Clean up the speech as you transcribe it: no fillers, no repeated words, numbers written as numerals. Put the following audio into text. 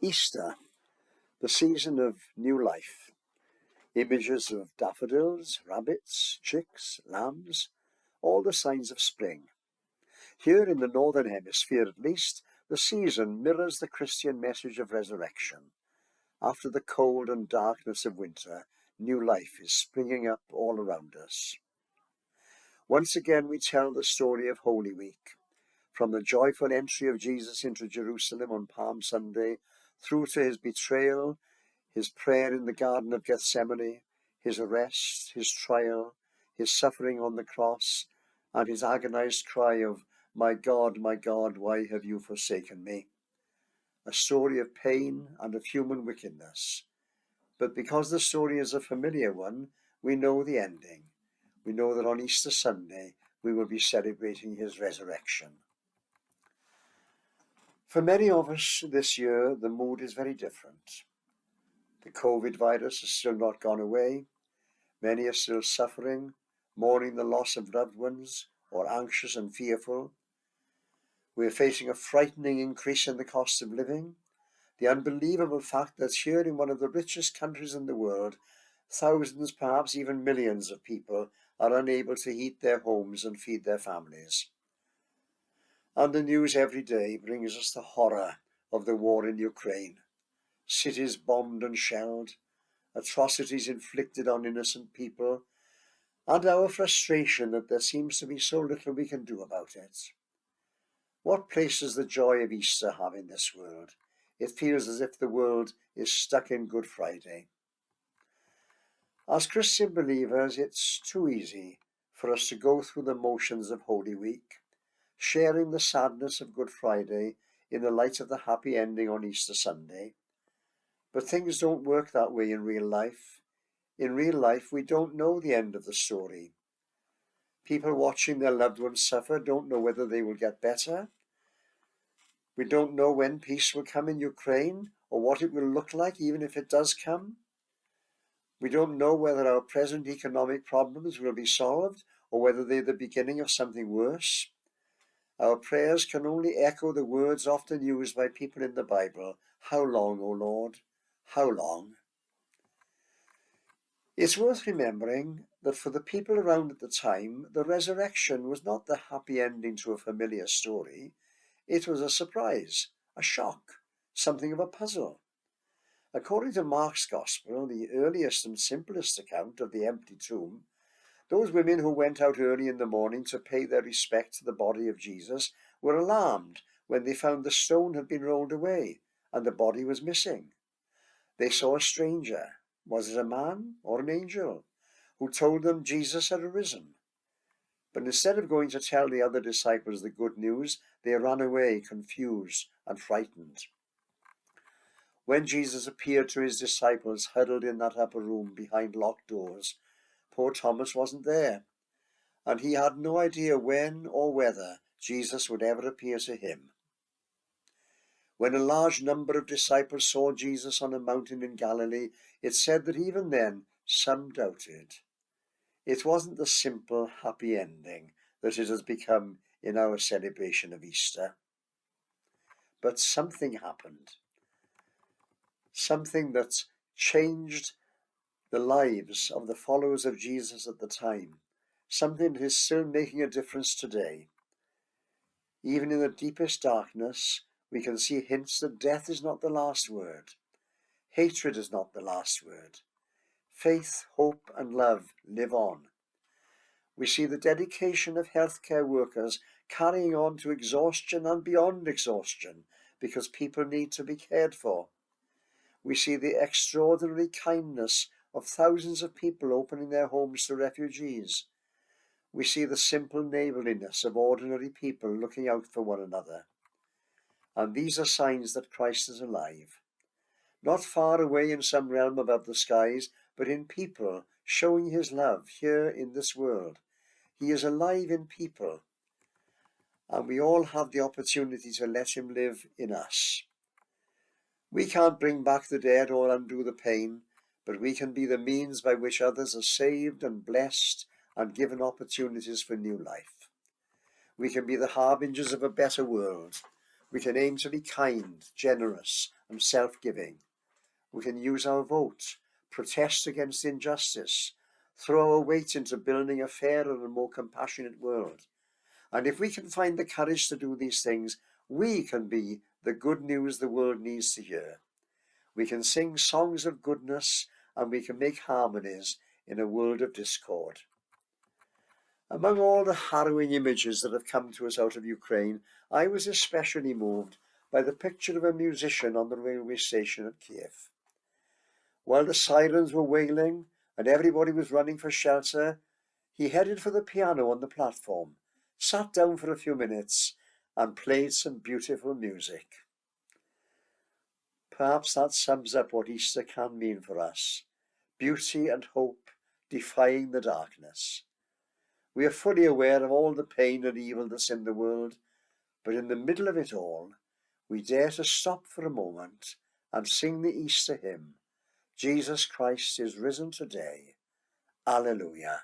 Easter, the season of new life. Images of daffodils, rabbits, chicks, lambs, all the signs of spring. Here in the Northern Hemisphere at least, the season mirrors the Christian message of resurrection. After the cold and darkness of winter, new life is springing up all around us. Once again we tell the story of Holy Week, from the joyful entry of Jesus into Jerusalem on Palm Sunday, through to his betrayal, his prayer in the Garden of Gethsemane, his arrest, his trial, his suffering on the cross, and his agonized cry of, my God, why have you forsaken me?" A story of pain and of human wickedness. But because the story is a familiar one, we know the ending. We know that on Easter Sunday we will be celebrating his resurrection. For many of us this year, the mood is very different. The COVID virus has still not gone away. Many are still suffering, mourning the loss of loved ones, or anxious and fearful. We are facing a frightening increase in the cost of living. The unbelievable fact that here in one of the richest countries in the world, thousands, perhaps even millions of people are unable to heat their homes and feed their families. And the news every day brings us the horror of the war in Ukraine. Cities bombed and shelled, atrocities inflicted on innocent people, and our frustration that there seems to be so little we can do about it. What place does the joy of Easter have in this world? It feels as if the world is stuck in Good Friday. As Christian believers, it's too easy for us to go through the motions of Holy Week, sharing the sadness of Good Friday in the light of the happy ending on Easter Sunday. But things don't work that way in real life. In real life, we don't know the end of the story. People watching their loved ones suffer don't know whether they will get better. We don't know when peace will come in Ukraine or what it will look like even if it does come. We don't know whether our present economic problems will be solved or whether they're the beginning of something worse. Our prayers can only echo the words often used by people in the Bible, "How long, O Lord? How long?" It's worth remembering that for the people around at the time, the resurrection was not the happy ending to a familiar story. It was a surprise, a shock, something of a puzzle. According to Mark's Gospel, the earliest and simplest account of the empty tomb, those women who went out early in the morning to pay their respect to the body of Jesus were alarmed when they found the stone had been rolled away and the body was missing. They saw a stranger, was it a man or an angel, who told them Jesus had arisen. But instead of going to tell the other disciples the good news, they ran away confused and frightened. When Jesus appeared to his disciples huddled in that upper room behind locked doors, poor Thomas wasn't there, and he had no idea when or whether Jesus would ever appear to him. When a large number of disciples saw Jesus on a mountain in Galilee, it said that even then some doubted. It wasn't the simple, happy ending that it has become in our celebration of Easter. But something happened. Something that changed the lives of the followers of Jesus at the time. Something that is still making a difference today. Even in the deepest darkness, we can see hints that death is not the last word. Hatred is not the last word. Faith, hope, and love live on. We see the dedication of healthcare workers carrying on to exhaustion and beyond exhaustion because people need to be cared for. We see the extraordinary kindness of thousands of people opening their homes to refugees. We see the simple neighborliness of ordinary people looking out for one another. And these are signs that Christ is alive. Not far away in some realm above the skies, but in people, showing his love here in this world. He is alive in people, and we all have the opportunity to let him live in us. We can't bring back the dead or undo the pain, but we can be the means by which others are saved and blessed and given opportunities for new life. We can be the harbingers of a better world. We can aim to be kind, generous, and self-giving. We can use our vote, protest against injustice, throw our weight into building a fairer and more compassionate world. And if we can find the courage to do these things, we can be the good news the world needs to hear. We can sing songs of goodness, and we can make harmonies in a world of discord. Among all the harrowing images that have come to us out of Ukraine, I was especially moved by the picture of a musician on the railway station at Kiev. While the sirens were wailing and everybody was running for shelter, he headed for the piano on the platform, sat down for a few minutes, and played some beautiful music. Perhaps that sums up what Easter can mean for us: beauty and hope defying the darkness. We are fully aware of all the pain and evil that's in the world, but in the middle of it all, we dare to stop for a moment and sing the Easter hymn, Jesus Christ is risen today. Alleluia.